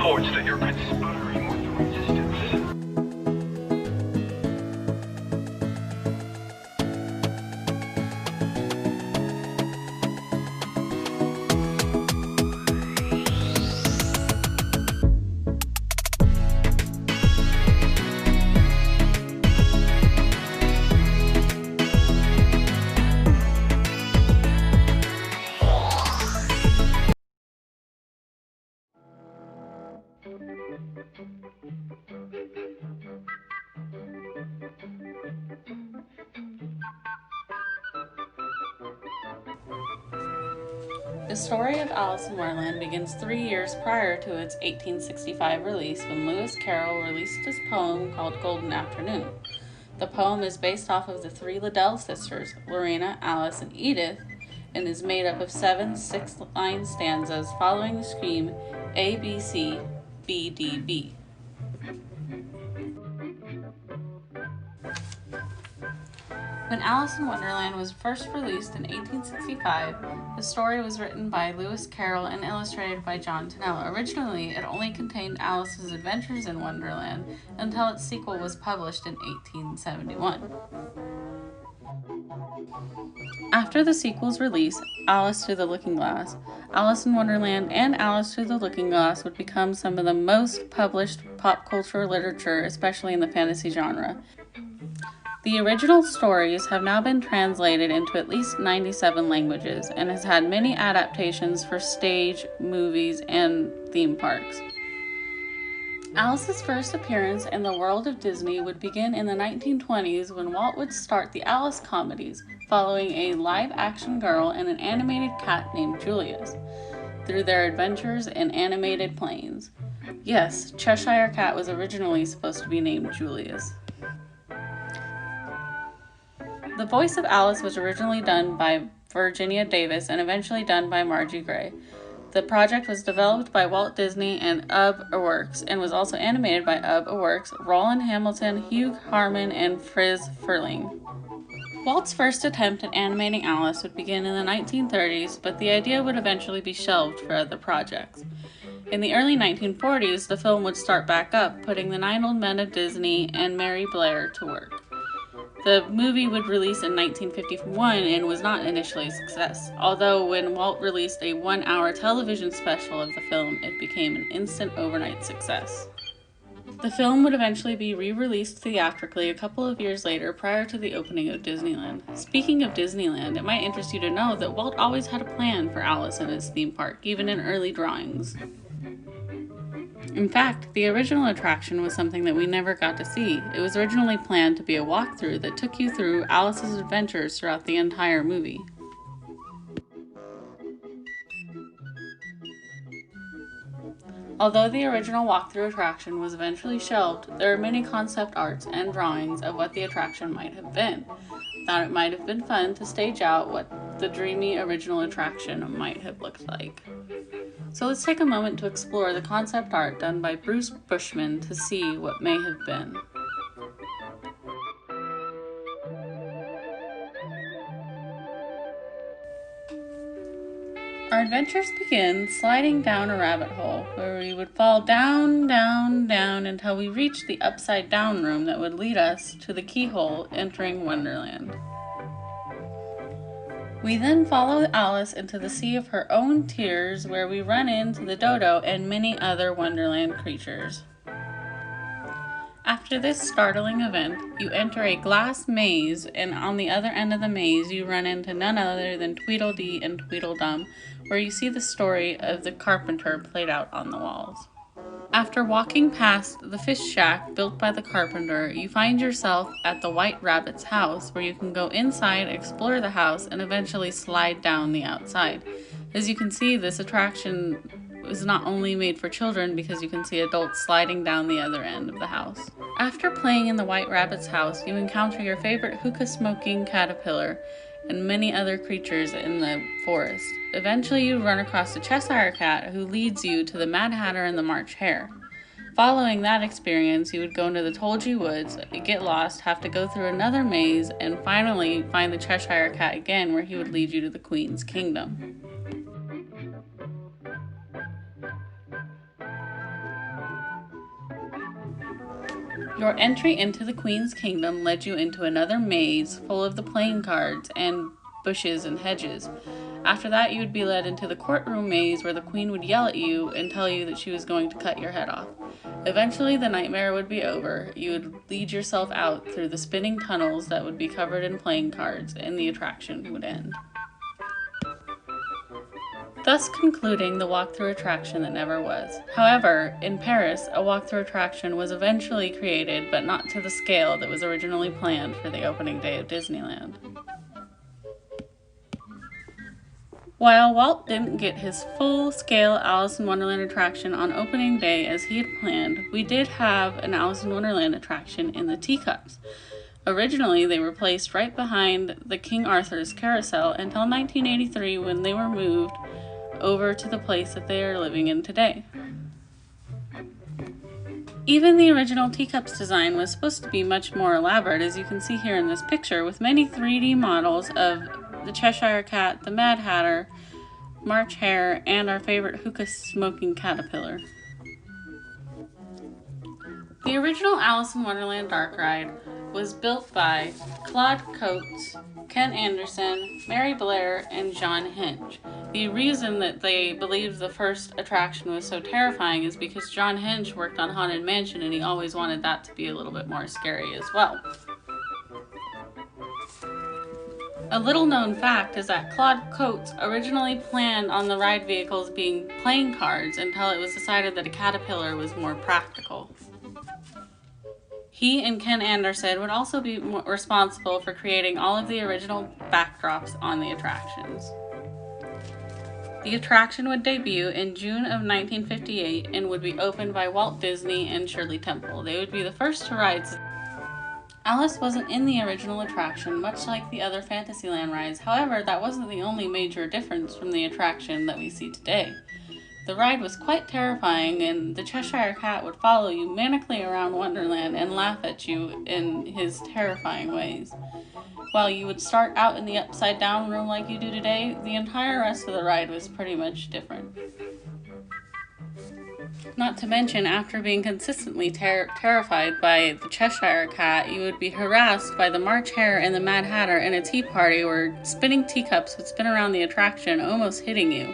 reports that you're conspiring with the resistance. The story of Alice in Wonderland begins 3 years prior to its 1865 release when Lewis Carroll released his poem called Golden Afternoon. The poem is based off of the three Liddell sisters, Lorena, Alice, and Edith, and is made up of 7 6-line stanzas following the scheme A, B, C, B, D, B. When Alice in Wonderland was first released in 1865, the story was written by Lewis Carroll and illustrated by John Tennell. Originally, it only contained Alice's adventures in Wonderland until its sequel was published in 1871. After the sequel's release, Alice Through the Looking Glass, Alice in Wonderland and Alice Through the Looking Glass would become some of the most published pop culture literature, especially in the fantasy genre. The original stories have now been translated into at least 97 languages and has had many adaptations for stage, movies, and theme parks. Alice's first appearance in the world of Disney would begin in the 1920s when Walt would start the Alice comedies, following a live-action girl and an animated cat named Julius, through their adventures in animated planes. Yes, Cheshire Cat was originally supposed to be named Julius. The voice of Alice was originally done by Virginia Davis and eventually done by Margie Gray. The project was developed by Walt Disney and Ub Iwerks and was also animated by Ub Iwerks, Roland Hamilton, Hugh Harman, and Friz Freleng. Walt's first attempt at animating Alice would begin in the 1930s, but the idea would eventually be shelved for other projects. In the early 1940s, the film would start back up, putting the 9 old men of Disney and Mary Blair to work. The movie would release in 1951 and was not initially a success, although when Walt released a 1-hour television special of the film, it became an instant overnight success. The film would eventually be re-released theatrically a couple of years later prior to the opening of Disneyland. Speaking of Disneyland, it might interest you to know that Walt always had a plan for Alice and his theme park, even in early drawings. In fact, the original attraction was something that we never got to see. It was originally planned to be a walkthrough that took you through Alice's adventures throughout the entire movie. Although the original walkthrough attraction was eventually shelved, there are many concept arts and drawings of what the attraction might have been. Thought it might have been fun to stage out what the dreamy original attraction might have looked like. So let's take a moment to explore the concept art done by Bruce Bushman to see what may have been. Our adventures begin sliding down a rabbit hole where we would fall down, down, down until we reached the upside down room that would lead us to the keyhole entering Wonderland. We then follow Alice into the sea of her own tears where we run into the dodo and many other Wonderland creatures. After this startling event, you enter a glass maze, and on the other end of the maze you run into none other than Tweedledee and Tweedledum, where you see the story of the carpenter played out on the walls. After walking past the fish shack built by the carpenter, you find yourself at the White Rabbit's house, where you can go inside, explore the house, and eventually slide down the outside. As you can see, this attraction is not only made for children because you can see adults sliding down the other end of the house. After playing in the White Rabbit's house, you encounter your favorite hookah-smoking caterpillar and many other creatures in the forest. Eventually, you run across the Cheshire Cat, who leads you to the Mad Hatter and the March Hare. Following that experience, you would go into the Tolgee Woods, get lost, have to go through another maze, and finally find the Cheshire Cat again, where he would lead you to the Queen's Kingdom. Your entry into the Queen's Kingdom led you into another maze full of the playing cards and bushes and hedges. After that, you would be led into the courtroom maze where the Queen would yell at you and tell you that she was going to cut your head off. Eventually, the nightmare would be over. You would lead yourself out through the spinning tunnels that would be covered in playing cards, and the attraction would end. Thus concluding the walkthrough attraction that never was. However, in Paris, a walkthrough attraction was eventually created, but not to the scale that was originally planned for the opening day of Disneyland. While Walt didn't get his full-scale Alice in Wonderland attraction on opening day as he had planned, we did have an Alice in Wonderland attraction in the teacups. Originally, they were placed right behind the King Arthur's carousel until 1983 when they were moved over to the place that they are living in today. Even the original teacups design was supposed to be much more elaborate, as you can see here in this picture, with many 3D models of the Cheshire Cat, the Mad Hatter, March Hare, and our favorite hookah smoking caterpillar. The original Alice in Wonderland Dark Ride was built by Claude Coates, Ken Anderson, Mary Blair, and John Hinch. The reason that they believed the first attraction was so terrifying is because John Hinch worked on Haunted Mansion and he always wanted that to be a little bit more scary as well. A little known fact is that Claude Coates originally planned on the ride vehicles being playing cards until it was decided that a caterpillar was more practical. He and Ken Anderson would also be responsible for creating all of the original backdrops on the attractions. The attraction would debut in June of 1958 and would be opened by Walt Disney and Shirley Temple. They would be the first to ride. Alice wasn't in the original attraction, much like the other Fantasyland rides. However, that wasn't the only major difference from the attraction that we see today. The ride was quite terrifying, and the Cheshire Cat would follow you manically around Wonderland and laugh at you in his terrifying ways. While you would start out in the upside down room like you do today, the entire rest of the ride was pretty much different. Not to mention, after being consistently terrified by the Cheshire Cat, you would be harassed by the March Hare and the Mad Hatter in a tea party where spinning teacups would spin around the attraction, almost hitting you.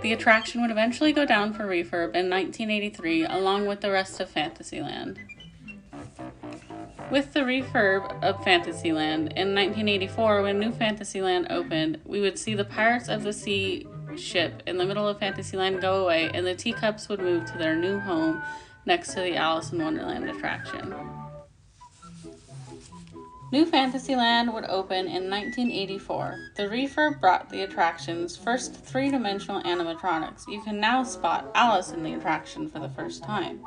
The attraction would eventually go down for refurb in 1983, along with the rest of Fantasyland. With the refurb of Fantasyland, in 1984, when New Fantasyland opened, we would see the Pirates of the Sea ship in the middle of Fantasyland go away, and the teacups would move to their new home next to the Alice in Wonderland attraction. New Fantasyland would open in 1984. The refurb brought the attraction's first three-dimensional animatronics. You can now spot Alice in the attraction for the first time.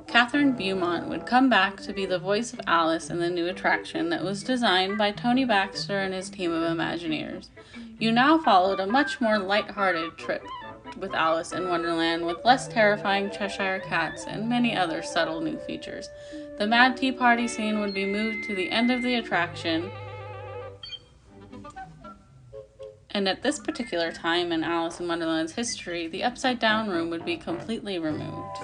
Catherine Beaumont would come back to be the voice of Alice in the new attraction that was designed by Tony Baxter and his team of Imagineers. You now followed a much more light-hearted trip with Alice in Wonderland, with less terrifying Cheshire Cats and many other subtle new features. The Mad Tea Party scene would be moved to the end of the attraction, and at this particular time in Alice in Wonderland's history, the Upside Down room would be completely removed.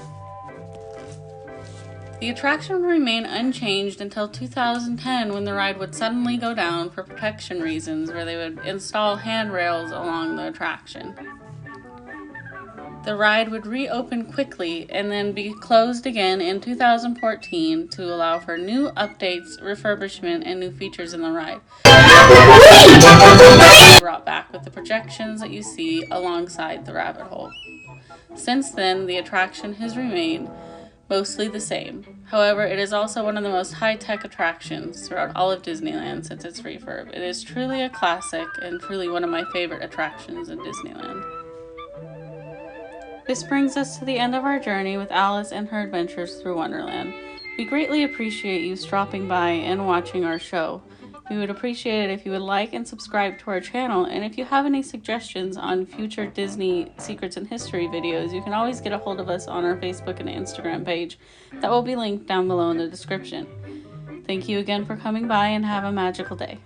The attraction would remain unchanged until 2010, when the ride would suddenly go down for protection reasons, where they would install handrails along the attraction. The ride would reopen quickly and then be closed again in 2014 to allow for new updates, refurbishment, and new features in the ride. Brought back with the projections that you see alongside the rabbit hole. Since then, the attraction has remained mostly the same. However, it is also one of the most high-tech attractions throughout all of Disneyland since its refurb. It is truly a classic and truly one of my favorite attractions in Disneyland. This brings us to the end of our journey with Alice and her adventures through Wonderland. We greatly appreciate you stopping by and watching our show. We would appreciate it if you would like and subscribe to our channel, and if you have any suggestions on future Disney Secrets and History videos, you can always get a hold of us on our Facebook and Instagram page that will be linked down below in the description. Thank you again for coming by, and have a magical day.